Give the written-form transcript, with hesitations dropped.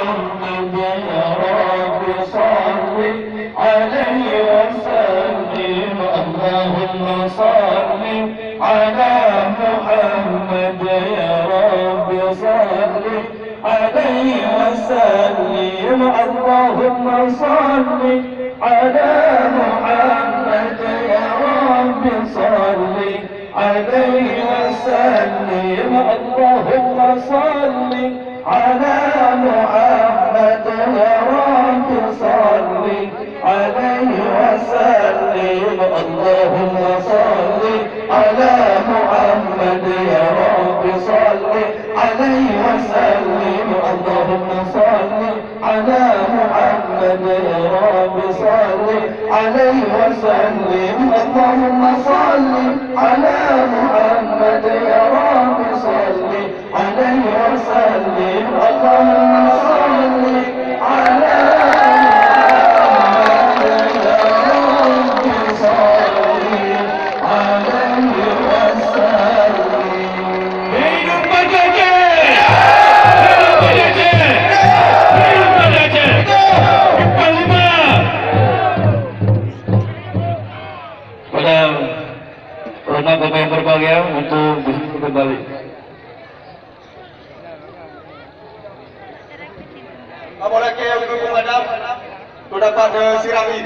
محمد يا رب صل عليه وسلم اللهم صل على محمد يا رب صل عليه وسلم اللهم صل على محمد يا رب صل عليه وسلم اللهم صل على محمد يا رب صل عليه وسلم اللهم صل على محمد يا رب صل عليه وسلم اللهم صل على محمد يا رب صل عليه وسلم اللهم صل على محمد يا رب صل عليه وسلم اللهم صل على محمد يا رب صل عليه وسلم. Hidup berjaya! Hidup berjaya! Hidup berjaya! Kelima. Pada bapak yang berbahagia untuk kembali. Apa lagi yang berkumandang? Sudah pada sirami.